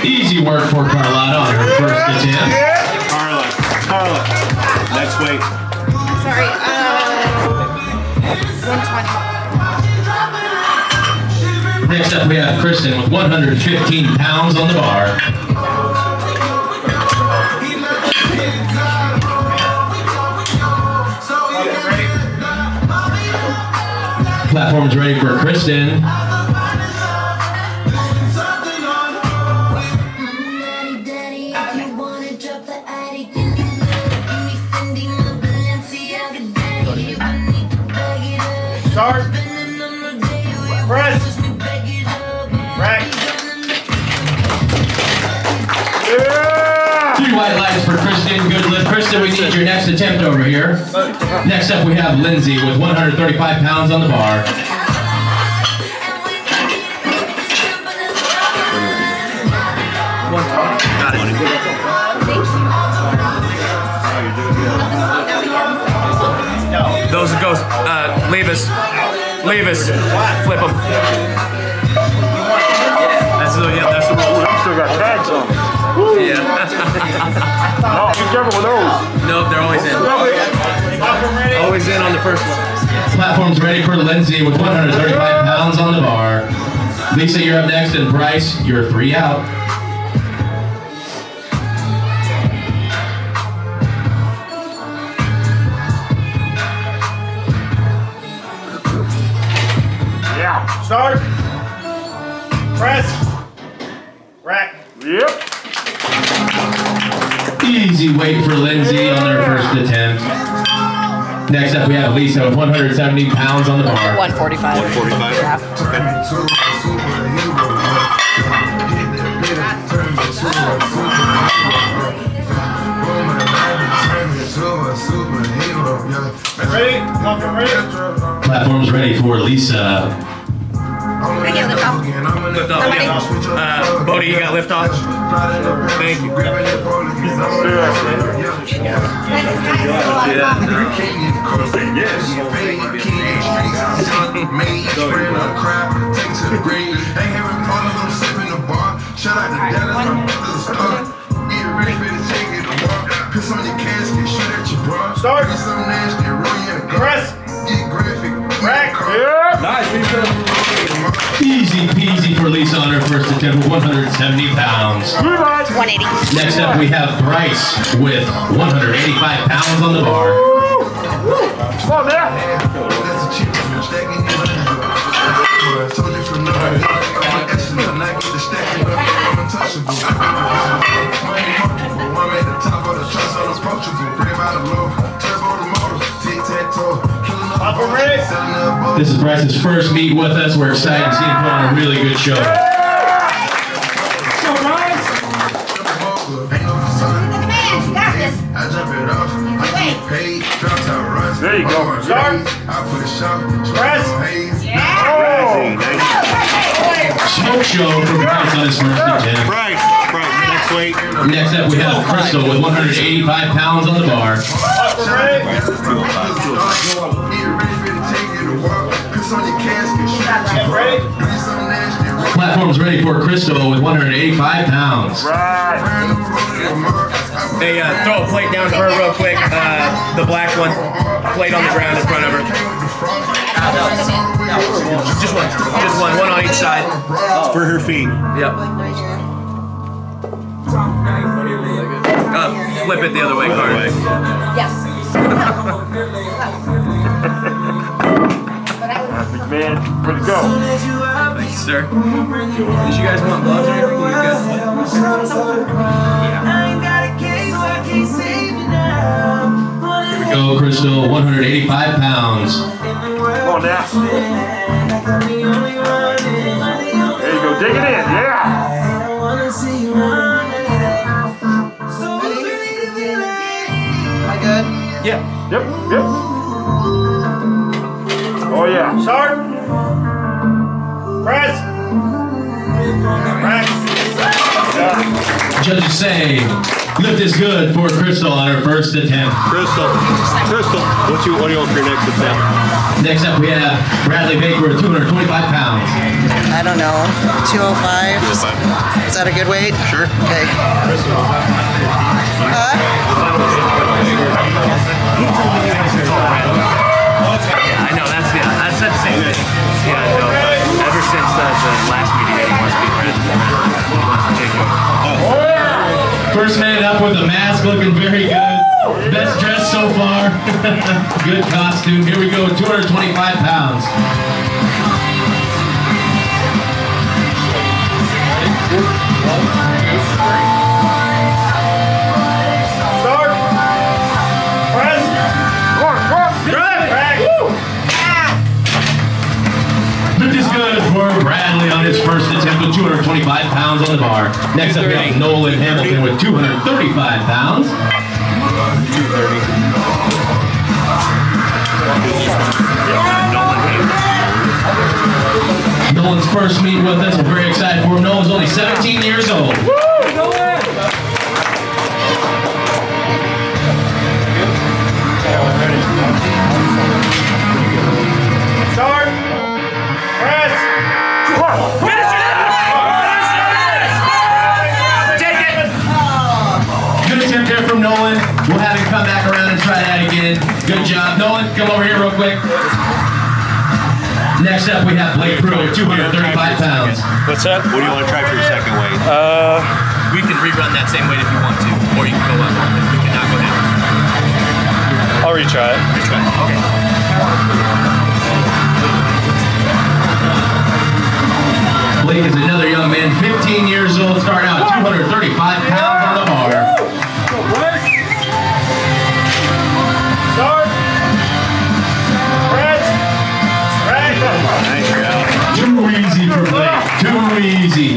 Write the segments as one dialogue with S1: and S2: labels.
S1: Easy work for Carlotta on her first attempt.
S2: Carla, next weight.
S3: Sorry, 120.
S1: Next up we have Kristen with 115 pounds on the bar. Platform's ready for Kristen.
S2: Start. Press. Rack.
S1: Yeah! 2 white lights for Kristen. Good lift. Kristen, we need your next attempt over here. Next up we have Lindsay with 135 pounds on the bar.
S2: Got it. Those goes. Leave us. Flip them. That's the rule.
S4: Still got tags on them.
S2: Yeah.
S4: No, be careful with those.
S2: Nope, they're always in. Always in on the first one.
S1: Platform's ready for Lindsay with 135 pounds on the bar. Lisa, you're up next, and Bryce, you're 3 out.
S4: Start.
S2: Press. Rack.
S4: Yep.
S1: Easy weight for Lindsay on her first attempt. Next up we have Lisa with 170 pounds on the bar.
S3: 145.
S2: 145.
S3: Yeah.
S2: Ready? Ready?
S1: Platform's ready for Lisa.
S3: I get lift off.
S2: Lift off. Bodie, you got lift off? Thank you. Start. Press. Rack.
S4: Nice.
S1: Easy peasy for Lisa on her first attempt with 170 pounds.
S3: 180.
S1: Next up we have Bryce with 185 pounds on the bar.
S4: Come on, man.
S1: This is Bryce's first meet with us. We're excited to see him put on a really good show.
S3: The man, you got this. Wait.
S4: There you go.
S2: Start. Press.
S1: Smoke show for Bryce on his first attempt.
S2: Bryce, next weight.
S1: Next up we have Crystal with 185 pounds on the bar. Platform's ready for Crystal with 185 pounds.
S2: Hey, throw a plate down for her real quick. The black one. Plate on the ground in front of her. Just one on each side. For her feet. Yep. Flip it the other way, Carter.
S3: Yes.
S4: Man, where'd it go?
S2: Thanks, sir. Did you guys want gloves or anything? You
S1: Here we go, Crystal, 185 pounds.
S4: Come on now.
S2: Yeah.
S4: Yep, yep. Oh yeah.
S2: Start. Press. Press.
S1: Judges say, lift is good for Crystal on her first attempt.
S5: Crystal, what do you want for your next attempt?
S1: Next up, we have Bradley Baker at 225 pounds.
S6: I don't know. 205? Is that a good weight?
S5: Sure.
S6: Okay.
S2: Yeah, I know. I said the same thing. Yeah, no. Ever since the last meeting, he wants to be president. He wants to take over.
S1: First man up with a mask, looking very good. Best dressed so far. Good costume. Here we go, 225 pounds.
S2: Start. Press. Drive.
S1: Lift is good for Bradley on his first attempt with 225 pounds on the bar. Next up, we have Nolan Hamilton with 235 pounds.
S2: 230.
S1: Nolan's first meet with us. We're very excited for him. Nolan's only 17 years old.
S2: Start. Press. Finish it out. Take it.
S1: Good attempt there from Nolan. We'll have him come back around and try that again. Good job. Nolan, come over here real quick. Next up, we have Blake Brew at 235 pounds.
S5: What's that? What do you want to try for your second weight?
S2: We can rerun that same weight if you want to, or you can go up. We cannot go down.
S5: I'll retry it.
S2: Retry. Okay.
S1: Blake is another young man, 15 years old, starting out at 235 pounds on the bar.
S2: Start. Press.
S5: Nice job.
S1: Too easy for Blake. Too easy.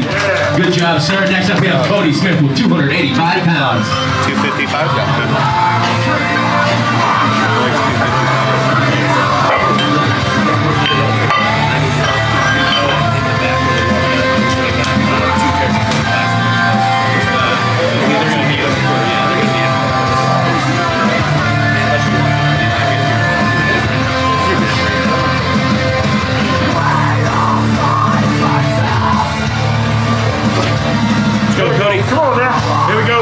S1: Good job, sir. Next up, we have Cody Smith with 285 pounds.
S5: 255.
S2: Let's go, Cody.
S4: Come on now.
S2: Here we go.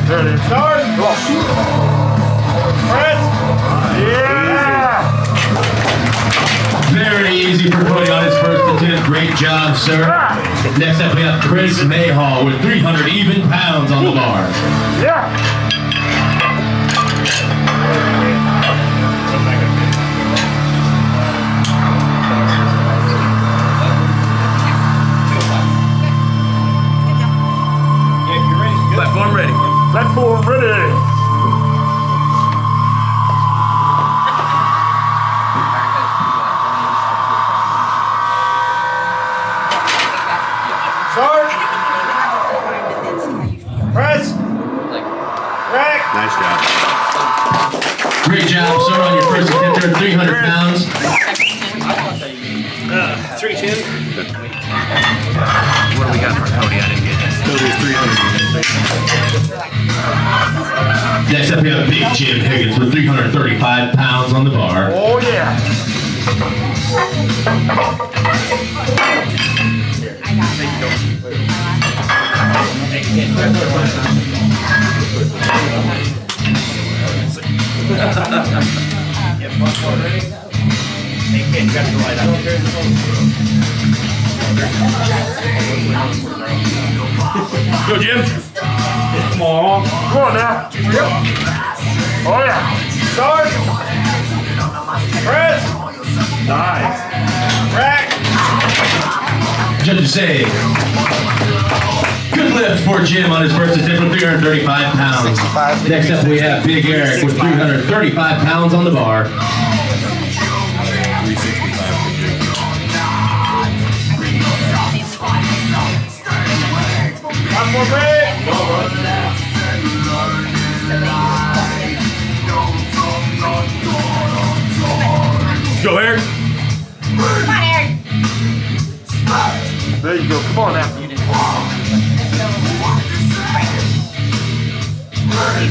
S4: There it is.
S2: Start. Press.
S4: Yeah.
S1: Very easy for Cody on his first attempt. Great job, sir. Next up, we have Chris Mayhall with 300 even pounds on the bar.
S4: Yeah.
S2: Platform ready.
S4: Platform ready.
S2: Start. Press. Rack.
S5: Nice job.
S1: Great job, sir, on your first attempt there, 300 pounds.
S2: 310. What do we got for Cody? I didn't get this.
S5: Cody's 300.
S1: Next up, we have Big Jim Higgins with 335 pounds on the bar.
S4: Oh yeah.
S2: Go, Jim.
S4: Come on now. Oh yeah.
S2: Start. Press.
S4: Nice.
S2: Rack.
S1: Judges say, good lift for Jim on his first attempt with 335 pounds.
S6: 65.
S1: Next up we have Big Eric with 335 pounds on the bar.
S5: 365 for Jim.
S4: One more break.
S2: Go, Eric.
S3: Come on, Eric.
S4: There you go. Come on now.
S3: Come on, Eric.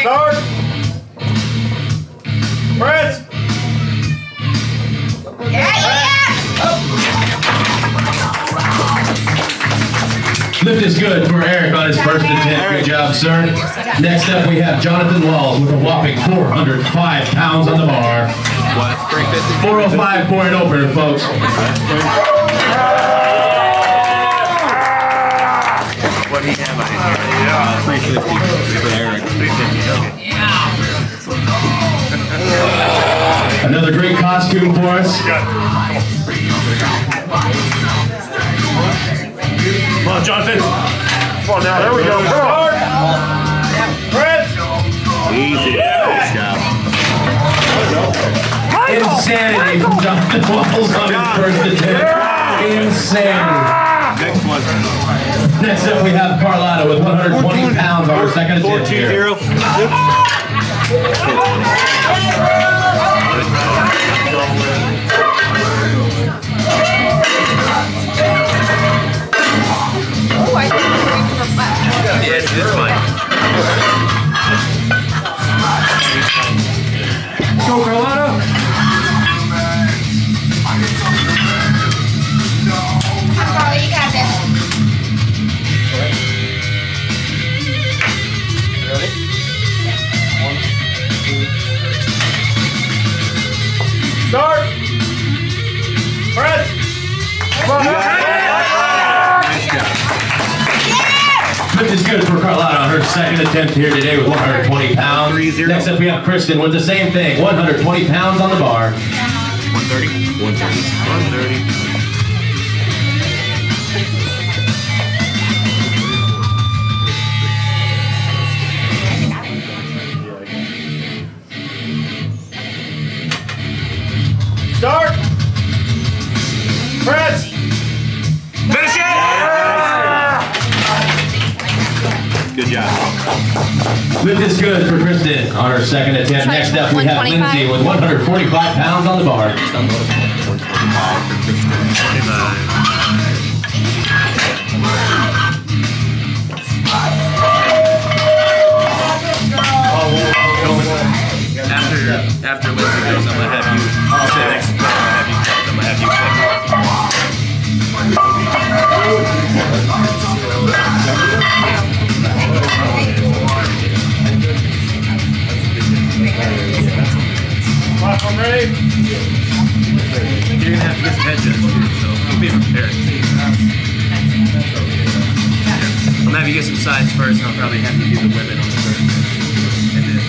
S4: Start. Press.
S3: Yeah.
S1: Lift is good for Eric on his first attempt. Good job, sir. Next up we have Jonathan Walls with a whopping 405 pounds on the bar.
S5: What? 350?
S1: 405 for an opener, folks.
S2: What do you have on here?
S5: 350 for Eric.
S2: 350. Okay.
S1: Another great costume for us.
S2: Come on, Jonathan.
S4: Come on now. There we go. Come on. Press.
S5: Easy. Nice job.
S1: Insanity from Jonathan Walls on his first attempt. Insanity.
S5: Next one.
S1: Next up we have Carlotta with 120 pounds on her second attempt here.
S5: 420.
S2: Yes, it's fine.
S1: Go, Carlotta.
S3: Come on, Carly, you got this.
S4: Start. Press. Come on.
S5: Nice job.
S1: Lift is good for Carlotta on her second attempt here today with 120 pounds.
S5: 3-0.
S1: Next up we have Kristen with the same thing, 120 pounds on the bar.
S5: 130? 130. 130.
S4: Start. Press.
S2: Finish it!
S5: Good job.
S1: Lift is good for Kristen on her second attempt.
S3: Try
S1: Next up we have
S3: 125.
S1: Lindsay with 145 pounds on the bar.
S5: 145 for Kristen.
S2: After Lindsay goes, I'm gonna have you sit next to me. I'm gonna have you
S4: Last one ready.
S2: You're gonna have to get some head judge too, so be prepared. I'm gonna have you get some sides first, and I'll probably have you do the women on the third. And then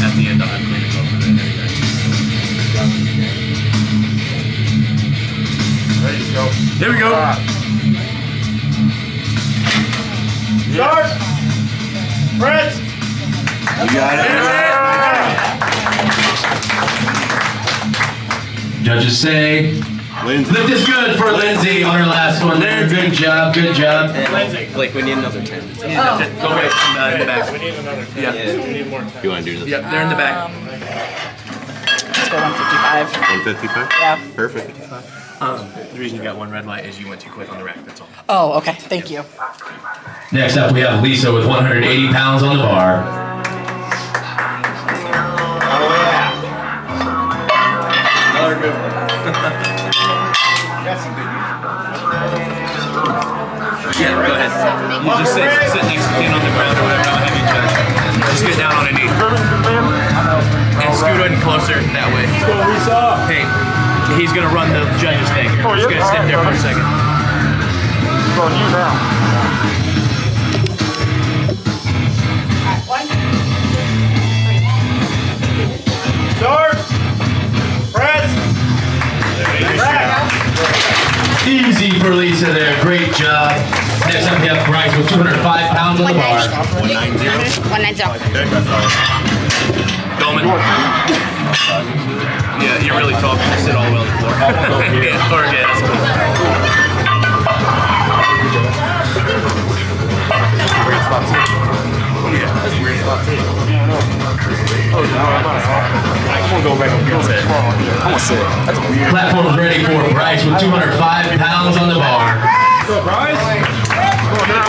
S2: at the end, I'll have Clean to go for the heavy guys.
S4: There you go.
S2: Here we go.
S4: Start. Press.
S5: You got it.
S1: Judges say,
S5: Lindsay.
S1: lift is good for Lindsay on her last one there. Good job, good job.
S7: Blake, we need another 10.
S2: Go right in the back.
S4: We need another.
S2: Yeah.
S4: We need more time.
S5: You want to do this?
S2: Yep, they're in the back.
S6: Let's go 155.
S5: 155?
S6: Yeah.
S5: Perfect.
S2: The reason you got one red light is you went too quick on the rack, that's all.
S6: Oh, okay. Thank you.
S1: Next up we have Lisa with 180 pounds on the bar.
S5: Another good one.
S2: Yeah, go ahead. You just sit next to Dean on the ground or whatever, I'll have you judge. Just get down on a knee. And scoot in closer that way. Hey, he's gonna run the judge's thing. Just gonna sit there for a second.
S4: It's on you now.
S3: One.
S1: Easy for Lisa there. Great job. Next up, we have Bryce with 205 pounds on the bar.
S3: 190. 190.
S2: Dolman. Yeah, you're really talking. You sit all the way on the floor. Yeah, or yeah, that's cool.
S4: Weird spot too.
S2: Yeah, that's a weird spot too.
S4: Oh no, I'm gonna go back and get it. I'm gonna sit. That's weird.
S1: Platform is ready for Bryce with 205 pounds on the bar.
S4: What's up, Bryce? Come on now.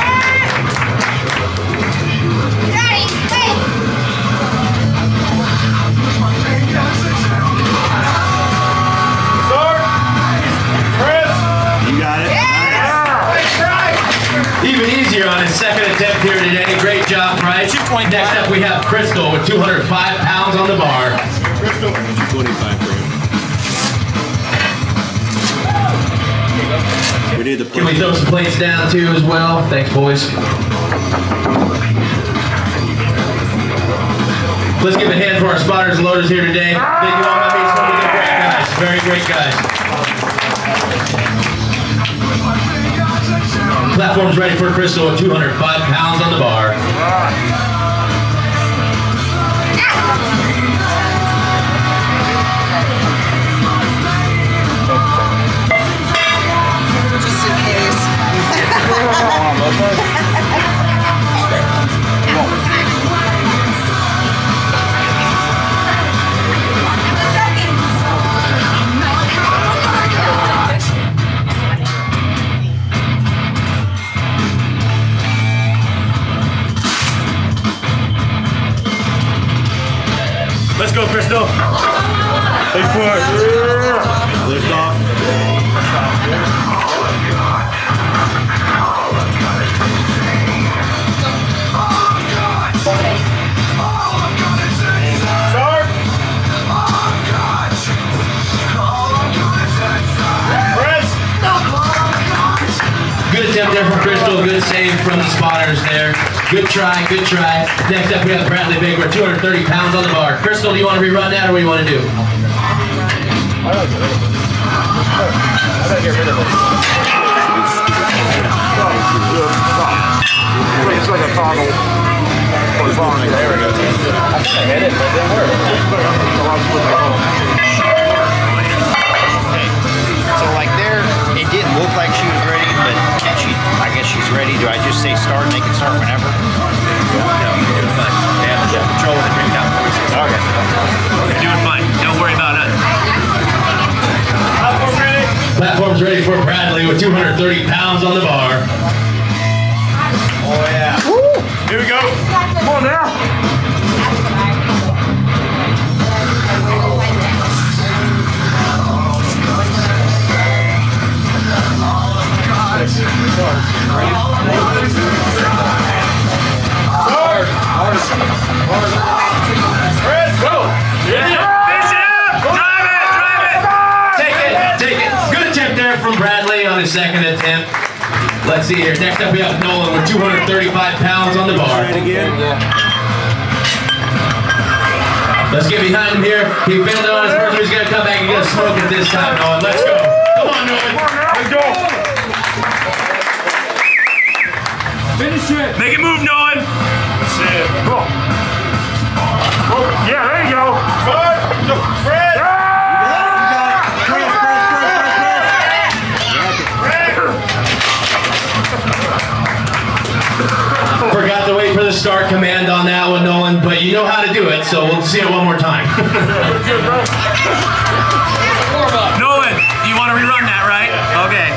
S3: Johnny, wait.
S4: Start. Chris.
S5: You got it.
S1: Even easier on his second attempt here today. Great job, Bryce. Next up, we have Crystal with 205 pounds on the bar.
S5: 25 for him. We need the
S1: Can we throw some plates down too as well? Thanks, boys. Let's give a hand for our spotters and loaders here today. Thank you all, my mates. Some of the great guys. Very great guys. Platform's ready for Crystal with 205 pounds on the bar.
S6: Just in case.
S2: Let's go, Crystal.
S4: Big push.
S5: lift off.
S4: Start. Press.
S1: Good attempt there from Crystal. Good save from the spotters there. Good try, good try. Next up, we have Bradley Baker, 230 pounds on the bar. Crystal, do you want to rerun that or what do you want to do?
S4: I gotta get rid of it. It's like a toggle. There we go. I think I hit it, but it didn't work.
S8: So like there, it didn't look like she was ready, but I guess she's ready. Do I just say start and they can start whenever?
S2: No, you're doing fine. Yeah, control and bring it down.
S8: Okay.
S2: You're doing fine. Don't worry about it.
S1: Platform's ready for Bradley with 230 pounds on the bar.
S4: Oh yeah. Woo. Here we go. Come on now.
S1: From Bradley on his second attempt. Let's see here. Next up we have Nolan with 235 pounds on the bar. Let's get behind him here. He failed it on his first one. He's going to come back and get a smoke it this time, Nolan. Let's go. Come on, Nolan.
S4: Let's go. Finish it.
S2: Make it move, Nolan.
S4: That's it. Go. Oh, yeah, there you go. Good. Fred.
S1: Forgot to wait for the start command on that one, Nolan, but you know how to do it, so we'll see it one more time.
S2: Nolan, you want to rerun that, right? Okay.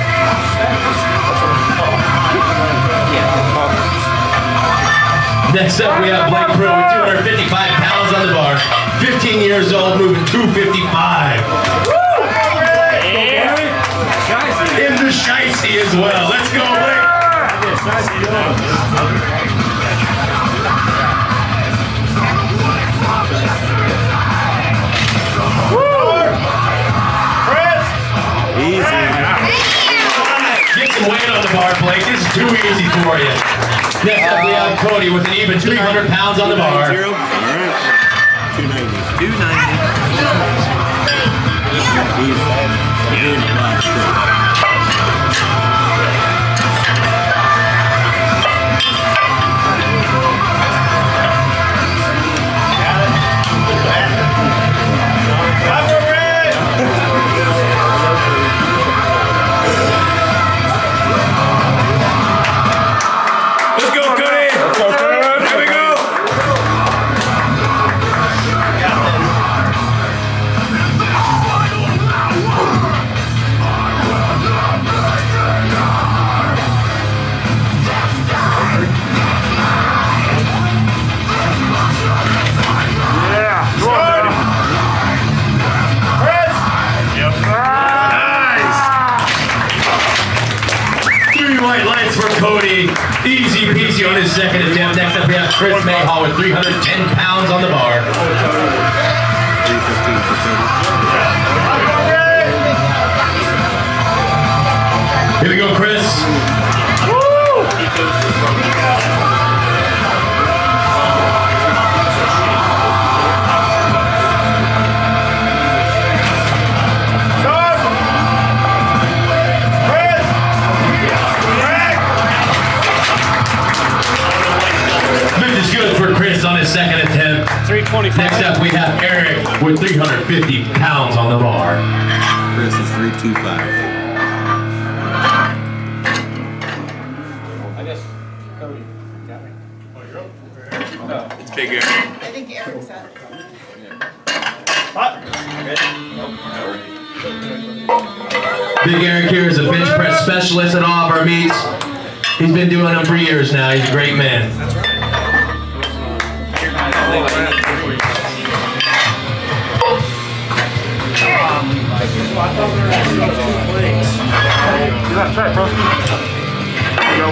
S1: Next up, we have Blake Pro with 255 pounds on the bar. 15 years old, moving 255. In the shicey as well. Let's go, Blake. Get some weight on the bar, Blake. This is too easy for you. Next up, we have Cody with an even 300 pounds on the bar.
S5: 290. All right. 290.
S2: 290.
S5: He's in a lot of shape.
S1: White lights for Cody. Easy peasy on his second attempt. Next up we have Chris Mayhall with 310 pounds on the bar.
S5: 315 for Cody.
S1: Here we go, Chris. For Chris on his second attempt.
S4: 325.
S1: Next up we have Eric with 350 pounds on the bar.
S5: Chris is 325.
S2: It's big Eric.
S6: I think Eric's at
S1: Big Eric here is a bench press specialist at all of our meets. He's been doing them for years now. He's a great man.
S4: That's right, bro. There you go.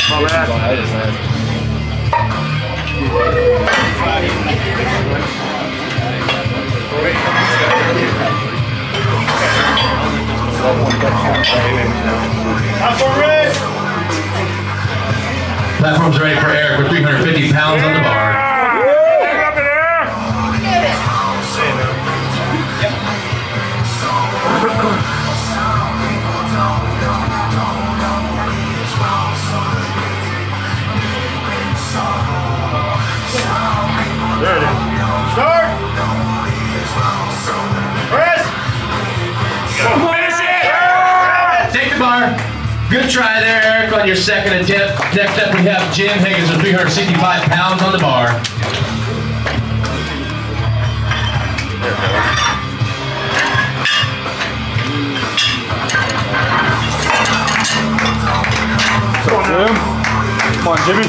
S4: My bad.
S1: Platform's ready for Eric with 350 pounds on the bar.
S4: There it is. Start! Press!
S2: Finish it!
S1: Take the bar. Good try there, Eric, on your second attempt. Next up, we have Jim Higgins with 365 pounds on the bar.
S4: Come on, Jimmy.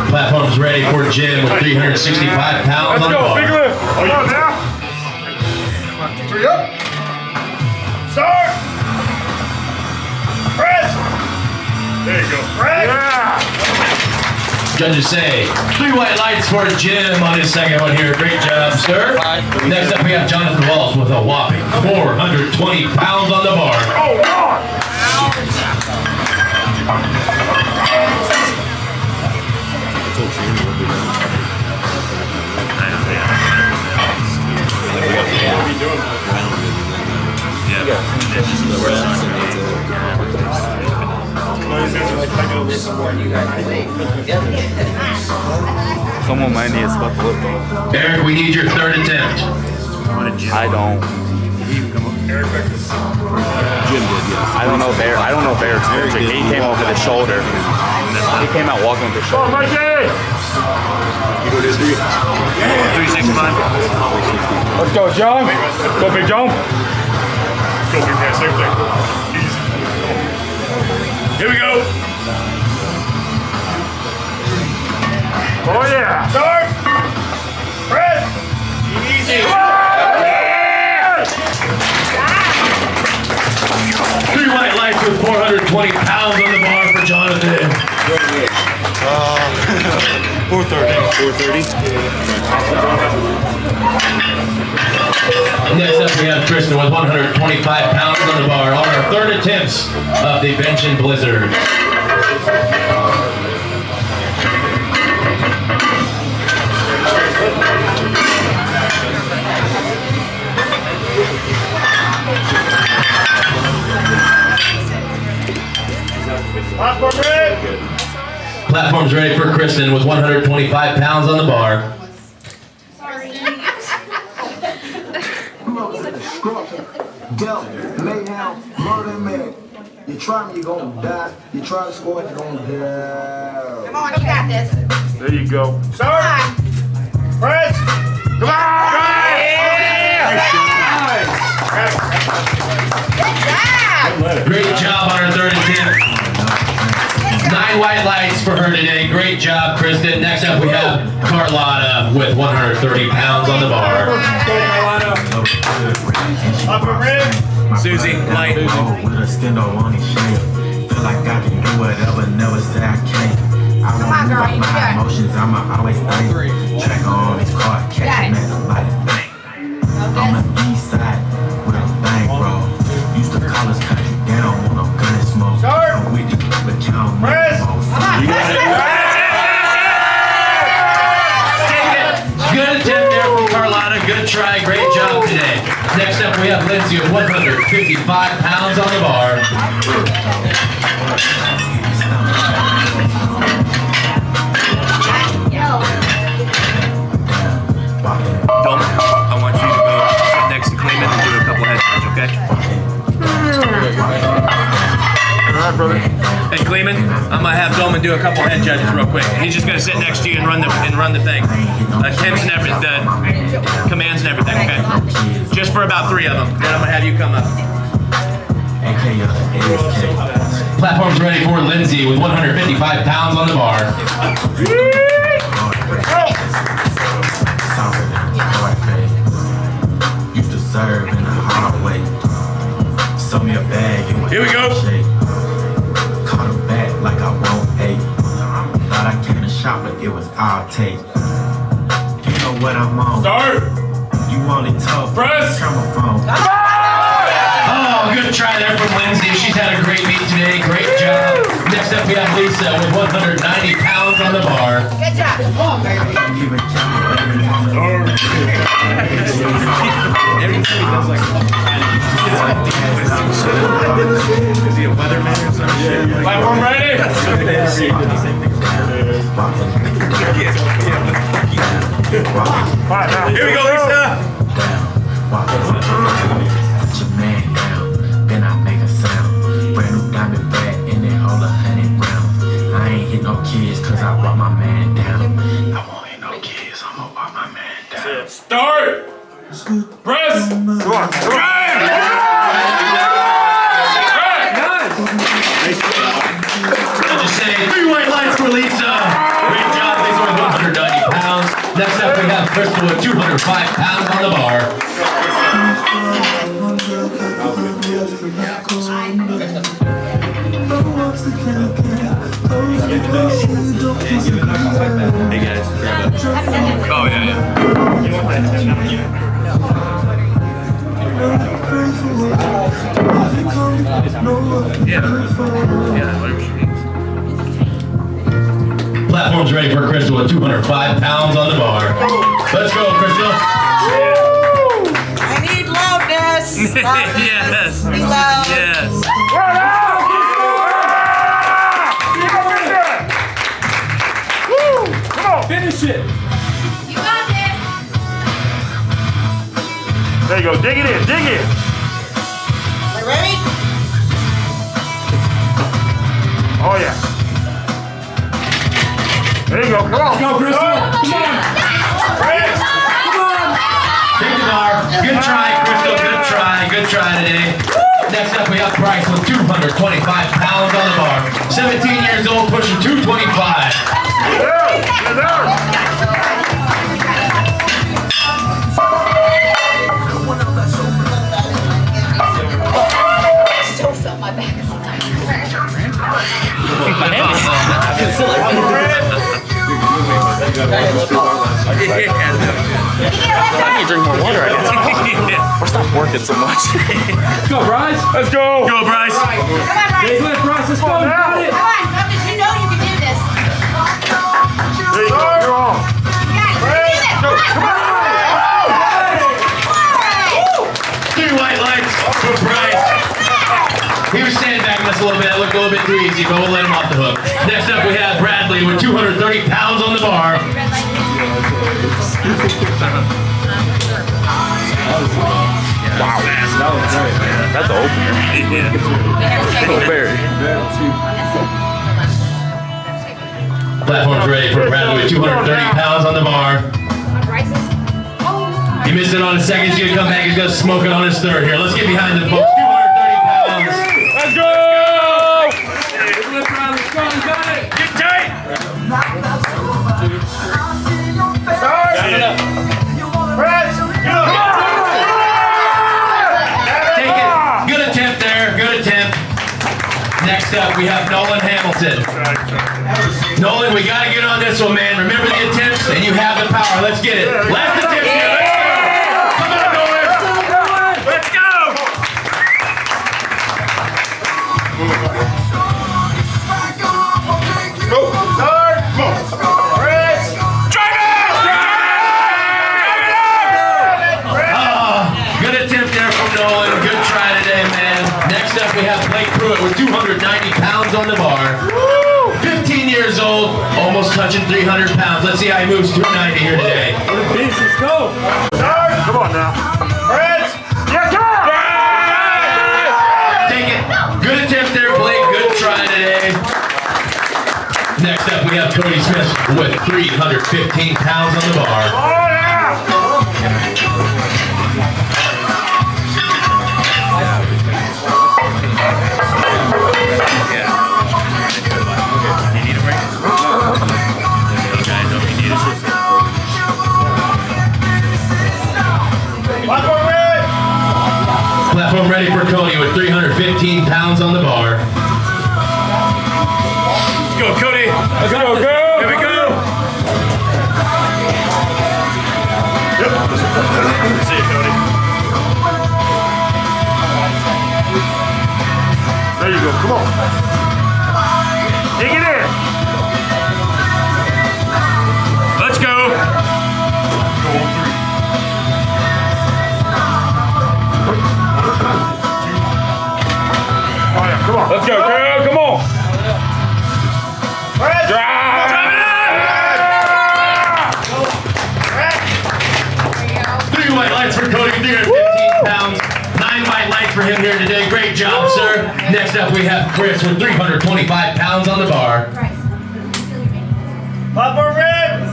S1: Platform's ready for Jim with 365 pounds on the bar.
S4: Big lift. Come on now. 3 up. Start. Press. There you go. Press. Yeah.
S1: Judges say 3 white lights for Jim on his second one here. Great job, sir. Next up, we have Jonathan Walsh with a whopping 420 pounds on the bar.
S4: Oh, God.
S5: Come on, man, it's about to lift off.
S1: Eric, we need your third attempt.
S5: I don't.
S4: Jim did, yes.
S5: I don't know if Eric's pitching. He came over the shoulder. He came out walking with the
S4: Come on,
S5: shoulder.
S4: Mikey.
S2: 365.
S4: Let's go, John. Go, Big John. Go, Big Man. Same thing. Easy. Here we go. Oh, yeah. Start. Press. Easy. Yeah.
S1: 3 white lights with 420 pounds on the bar for Jonathan.
S5: 430.
S1: Next up, we have Tristan with 125 pounds on the bar on our third attempts of the bench and blizzard. Platform's ready for Kristen with 125 pounds on the bar.
S9: You try me, you're gonna die. You try to score, you're gonna die.
S3: Come on, you got this.
S4: There you go. Start! Press! Come on!
S1: Great job on her third attempt. 9 white lights for her today. Great job, Kristen. Next up, we have Carlotta with 130 pounds on the bar.
S4: Up a rib.
S2: Susie, light.
S10: With a stendo on his shape. Feel like I can do whatever, never say I can't. I won't move up my emotions, I'ma always think. Track on his car, catching at the light of bang. On the east side, with a bang, bro. Used to call us country down on no gun and smoke. I'm with you, but count me.
S1: You got it. Good attempt there from Carlotta. Good try. Great job today. Next up, we have Lindsay with 155 pounds on the bar.
S2: Dolman, I want you to go sit next to Clayman and do a couple head touch, okay?
S4: Alright, brother.
S2: Hey Clayman, I'm gonna have Dolman do a couple head judges real quick. He's just gonna sit next to you and run the thing. Attempts and everything, the commands and everything, okay? Just for about 3 of them. Then I'm gonna have you come up.
S1: Platform's ready for Lindsay with 155 pounds on the bar.
S10: Used to serve in a hard way. Sold me a bag and
S2: Here we go.
S10: Caught a back like I won't hate. Thought I came to shop, but it was all take. You know what I'm on.
S4: Start!
S10: You only tough.
S4: Press!
S10: Turn my phone.
S1: Oh, good try there from Lindsay. She's had a great meet today. Great job. Next up, we have Lisa with 190 pounds on the bar.
S3: Good job.
S10: Even
S2: Is he a weatherman or some shit?
S4: Platform ready?
S2: Here we go, Lisa!
S10: Put your man down, then I make a sound. Brand new diamond bag and then hold 100 rounds. I ain't hit no kids cause I brought my man down. I won't hit no kids, I'ma walk my man down.
S4: Start! Press! Come on, come on!
S1: I'll just say 3 white lights for Lisa. Great job. Lisa with 190 pounds. Next up, we have Crystal with 205 pounds on the bar.
S2: Hey guys, grab it. Oh yeah, yeah. Yeah, whatever she needs.
S1: Platform's ready for Crystal with 205 pounds on the bar. Let's go, Crystal.
S6: I need loudness.
S2: Yes.
S6: Be loud.
S2: Yes.
S4: Come on, finish it.
S3: You got this.
S4: There you go, dig it in, dig it.
S6: Are you ready?
S4: Oh yeah. There you go, come on. Go, Crystal. Come on. Press.
S1: Take the bar. Good try, Crystal. Good try. Good try today. Next up, we have Bryce with 225 pounds on the bar. 17 years old, pushing 225.
S3: Still felt my back all night.
S5: I need to drink more water, I guess. Or stop working so much.
S4: Let's go, Bryce. Let's go.
S2: Go, Bryce.
S3: Come on, Bryce.
S4: Bryce, let's go. You got it.
S3: Come on, Lucas, you know you can do this.
S4: There you go, you're on.
S3: Guys, you can do this. Come on.
S1: 3 white lights for Bryce. He was sandbagging us a little bit. It looked a little bit too easy, but we'll let him off the hook. Next up, we have Bradley with 230 pounds on the bar.
S5: Wow. That's an opener.
S1: Platform's ready for Bradley with 230 pounds on the bar. He missed it on his second. He's going to come back. He's going to smoke it on his third here. Let's get behind the folks. 230 pounds.
S4: Let's go! Get tight!
S1: Take it. Good attempt there. Good attempt. Next up, we have Nolan Hamilton. Nolan, we got to get on this one, man. Remember the attempts, and you have the power. Let's get it. Last attempt here. Let's go. Come on, Nolan.
S4: Let's go! Go! Start! Go! Press! Drive it!
S1: Good attempt there from Nolan. Good try today, man. Next up, we have Blake Pruitt with 290 pounds on the bar. 15 years old, almost touching 300 pounds. Let's see how he moves 290 here today.
S4: Let's go! Start! Come on now. Press! Yeah, come on!
S1: Take it. Good attempt there, Blake. Good try today. Next up, we have Cody Smith with 315 pounds on the bar.
S4: Oh, yeah!
S1: Platform ready for Cody with 315 pounds on the bar.
S4: Let's go, Cody! Let's go, go! Here we go! Yep. See you, Cody. There you go, come on. Dig it in. Let's go. Oh yeah, come on. Let's go, girl, come on. Drive.
S1: Three white lights for Cody, 315 pounds. 9 white lights for him here today. Great job, sir. Next up, we have Chris with 325 pounds on the bar.
S4: Papa Red!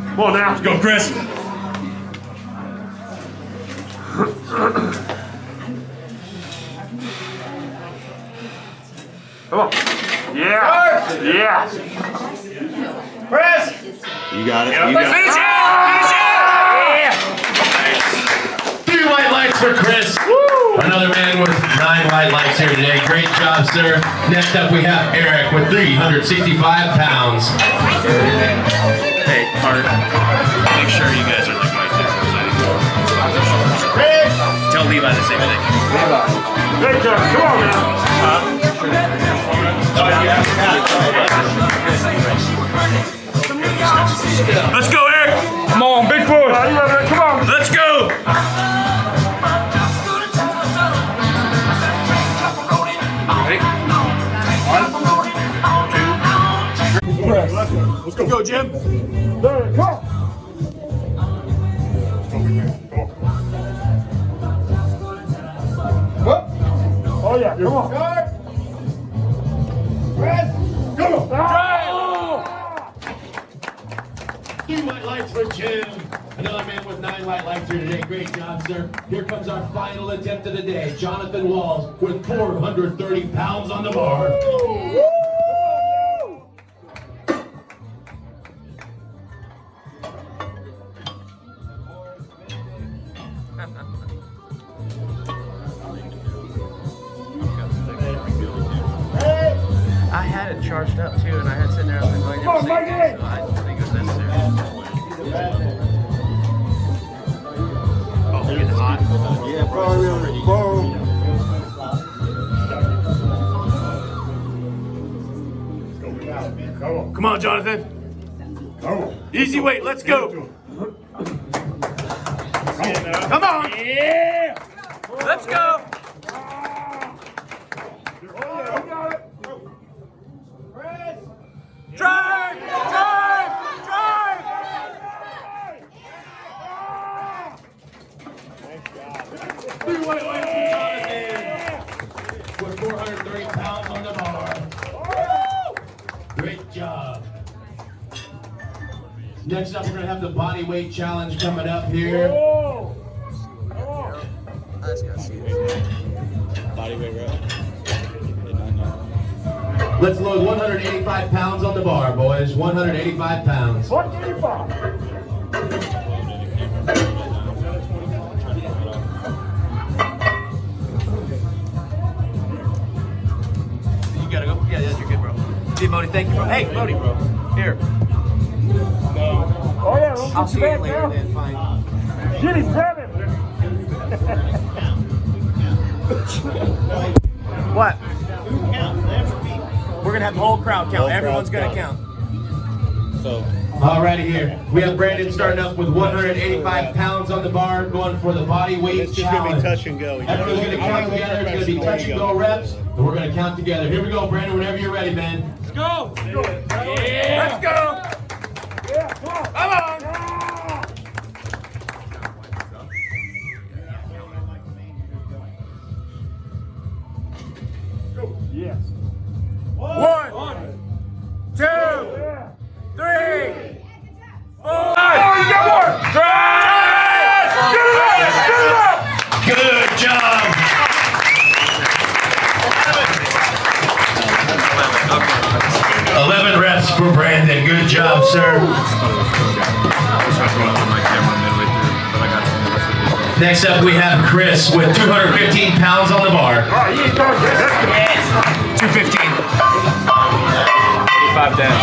S4: Come on now. Let's go, Chris. Come on. Yeah. Yeah. Chris!
S8: You got it.
S4: Finish it! Finish it! Yeah.
S1: 3 white lights for Chris. Another man with 9 white lights here today. Great job, sir. Next up, we have Eric with 365 pounds.
S2: Hey, Art, make sure you guys are like my kids. Tell Levi the same thing.
S4: Good job. Come on now. Let's go, Eric. Come on, big push. Come on. Let's go. Ready? 1, 2. Let's go. Go, Jim. There, come on. Oh yeah, come on. Red, come on.
S1: 3 white lights for Jim. Another man with 9 white lights here today. Great job, sir. Here comes our final attempt of the day. Jonathan Walls with 430 pounds on the bar.
S7: I had it charged up too, and I had sitting there, I was going to so I didn't think it was necessary. Oh, it's hot?
S9: Yeah, probably.
S4: Come on, Jonathan. Easy weight, let's go. Come on. Yeah. Let's
S1: Next up, we're gonna have the body weight challenge coming up here.
S5: Body weight rep.
S1: Let's load 185 pounds on the bar, boys. 185 pounds.
S4: 185.
S2: You gotta go? Yeah, you're good, bro. See, Bodie, thank you, bro. Hey, Bodie, bro. Here.
S4: Oh yeah, don't
S2: I'll
S4: get
S2: see
S4: you
S2: you
S4: back
S2: later
S4: now.
S2: then, fine.
S4: Get him, grab him.
S2: What? We're gonna have the whole crowd count. Everyone's gonna count.
S5: So,
S1: Alrighty here. We have Brandon starting up with 185 pounds on the bar, going for the body weight challenge.
S11: and go.
S1: Everyone's gonna count together. It's gonna be touch and go reps, and we're gonna count together. Here we go, Brandon. Whenever you're ready, man.
S2: Let's go!
S4: Yeah.
S2: Let's go!
S4: Yeah, come on.
S2: Come on!
S4: Yes.
S2: 1, 2, 3, 4.
S4: Oh, you got more. Drive! Get it up! Get it up!
S1: Good job. 11 reps for Brandon. Good job, sir. Next up, we have Chris with 215 pounds on the bar.
S4: All right, you ain't going good. That's good.
S2: 215.
S5: 85 down.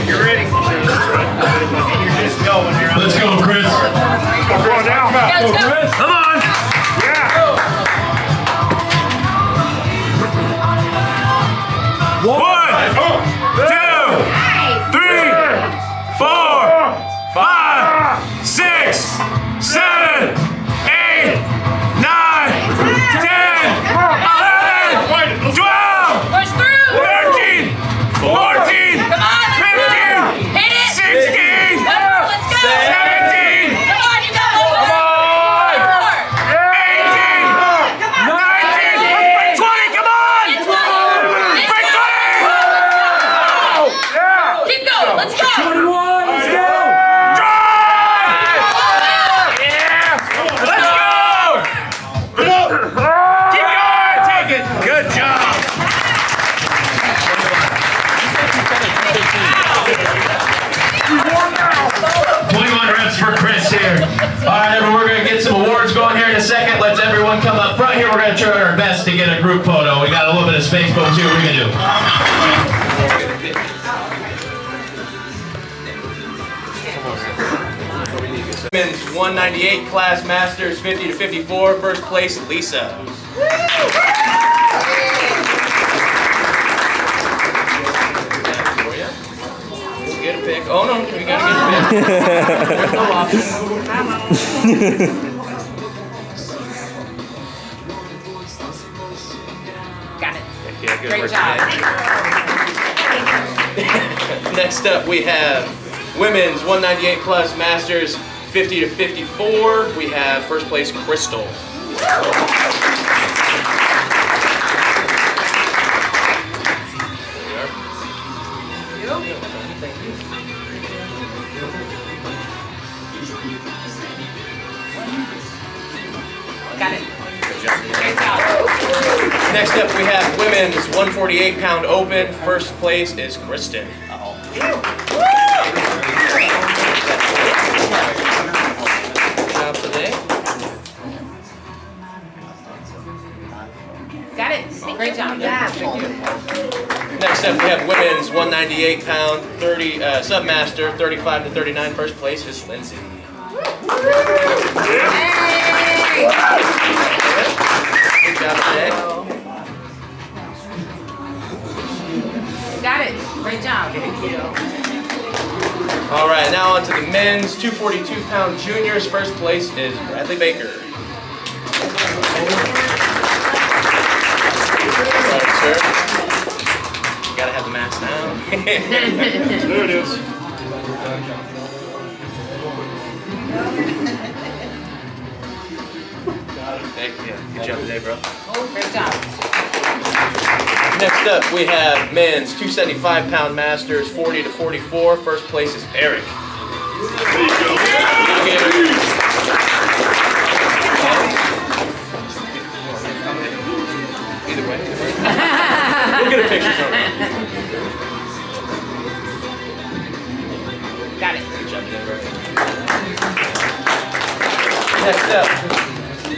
S8: You're ready. You're just going here.
S1: Let's go, Chris.
S4: Go down.
S3: Let's go.
S2: Come on!
S4: Yeah.
S2: 1, 2, 3, 4, 5, 6, 7, 8, 9, 10, 11, 12,
S3: Push through.
S2: 13, 14,
S3: Come on.
S2: 15,
S3: Hit it.
S2: 16,
S3: Let's go.
S2: 17,
S3: Come on, you got one.
S2: Come on. 18,
S3: Come on.
S2: 19, break 20, come on! Break 20!
S4: Yeah.
S3: Keep going. Let's go.
S2: 21, let's go! Drive! Let's go! Keep going! Take it! Good job!
S4: You won now.
S1: 21 reps for Chris here. All right, everyone, we're going to get some awards going here in a second. Let's everyone come up front here. We're going to try our best to get a group photo. We got a little bit of space, but we'll see what we can do.
S2: Women's 198 class masters 50 to 54. First place, Lisa. We'll get a pic. Oh no, we gotta get a pic. There's no option.
S3: Got it.
S2: Yeah, good
S3: Great
S2: work.
S3: job.
S2: Next up, we have women's 198 plus masters 50 to 54. We have first place, Crystal.
S3: Got it. Great job.
S2: Next up, we have women's 148-pound open. First place is Kristen. Good job today.
S3: Got it. Great job. Yeah. Thank you.
S2: Next up, we have women's 198-pound 30 submaster 35 to 39. First place is Lindsay. Good job today.
S3: Got it. Great job.
S2: All right, now on to the men's 242-pound juniors. First place is Bradley Baker. Sorry, sir. You gotta have the mask down.
S4: There it is.
S2: Yeah, good job today, bro.
S3: Great job.
S2: Next up, we have men's 275-pound masters, 40 to 44. First place is Eric.
S4: There you go.
S2: Either way. We'll get a picture from it.
S3: Got it.
S2: Good job today, bro. Next up,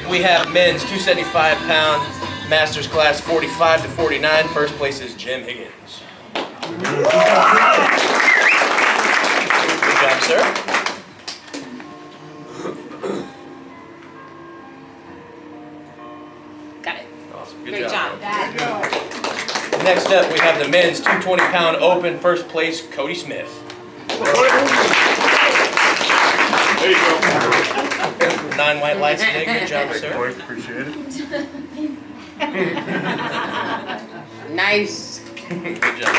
S2: we have men's 275-pound masters class, 45 to 49. First place is Jim Higgins. Good job, sir.
S3: Got it.
S2: Awesome. Good
S3: Great job.
S2: Next up, we have the men's 220-pound open. First place, Cody Smith.
S4: There you go.
S2: 9 white lights today. Good job, sir.
S4: Appreciate it.
S3: Nice.
S2: Good job.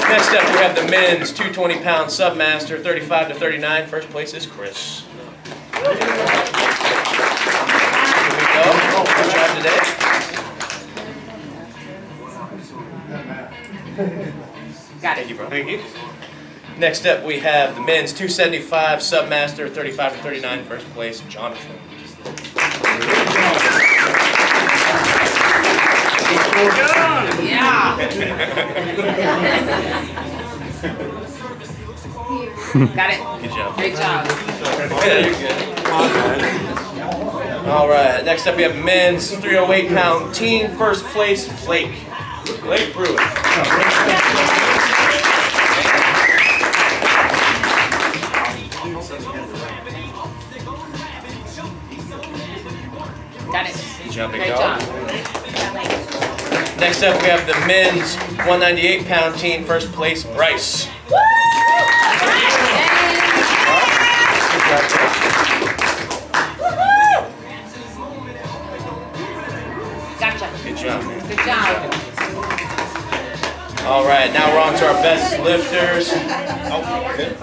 S2: Next up, we have the men's 220-pound submaster, 35 to 39. First place is Chris. Here we go. Good job today.
S3: Got
S2: Thank
S3: it.
S2: you, bro. Thank you. Next up, we have the men's 275 submaster, 35 to 39. First place, Jonathan.
S3: Yeah. Got it.
S2: Good job.
S3: Great job.
S2: Yeah, you're good. All right. Next up, we have men's 308-pound team. First place, Blake. Blake Brewer.
S3: Got it.
S2: Jumping
S3: Great
S2: dog.
S3: job.
S2: Next up, we have the men's 198-pound team. First place, Bryce.
S3: Gotcha.
S2: Good job, man.
S3: Good job.
S2: All right, now we're on to our best lifters. Oh, good.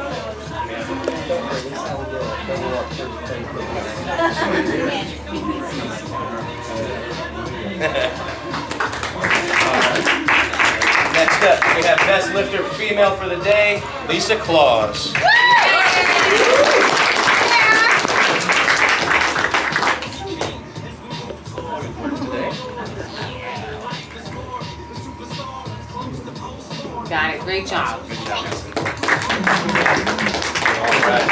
S2: Next up, we have best lifter female for the day, Lisa Claus.
S3: Got it. Great job.
S2: Good job. All right.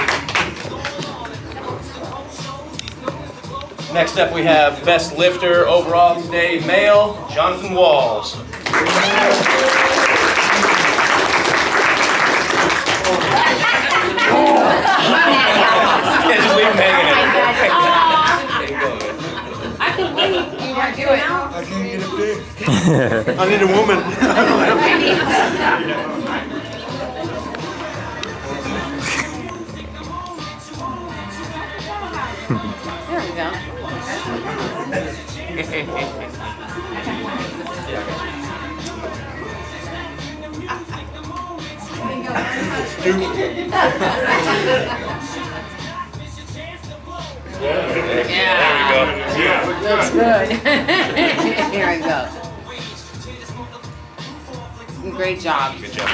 S2: Next up, we have best lifter overall today, male, Jonathan Walls. Yeah, just leave him hanging in. There you go, man.
S3: I can wait. You want to do it?
S9: I can't get it fixed. I need a woman.
S3: There we go.
S2: Yeah.
S3: Looks good. Here we go. Great job.
S2: Good job.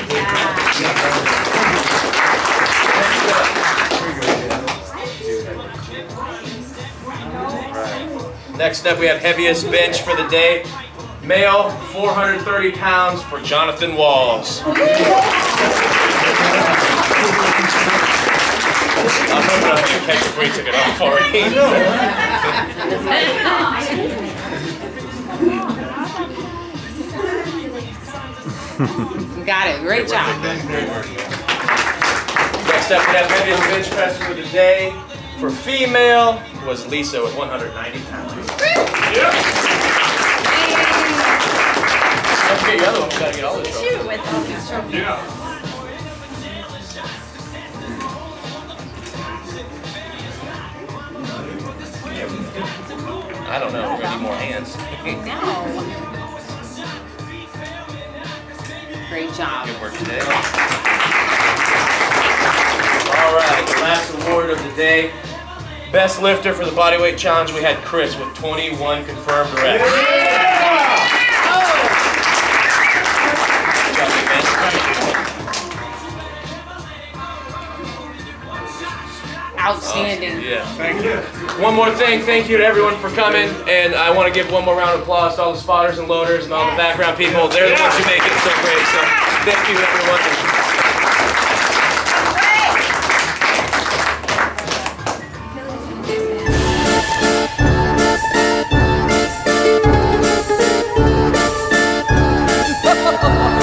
S2: Next up, we have heaviest bench for the day. Male, 430 pounds for Jonathan Walls. I'm hoping I'm going to catch before he took it off already.
S3: Got it. Great job.
S2: Next up, we have heaviest bench press for the day. For female, was Lisa with 190 pounds. Don't forget your other one. We gotta get all the trophies.
S3: With all these trophies.
S4: Yeah.
S2: I don't know. We're gonna need more hands.
S3: No. Great job.
S2: Good work today. All right, the last award of the day.
S7: Best lifter for the bodyweight challenge, we had Chris with 21 confirmed reps.
S3: Outstanding.
S7: Yeah. Thank you. One more thing, thank you to everyone for coming, and I want to give one more round of applause to all the spotters and loaders and all the background people. They're the ones who make it so great. So thank you, everyone.
S11: Ha ha ha!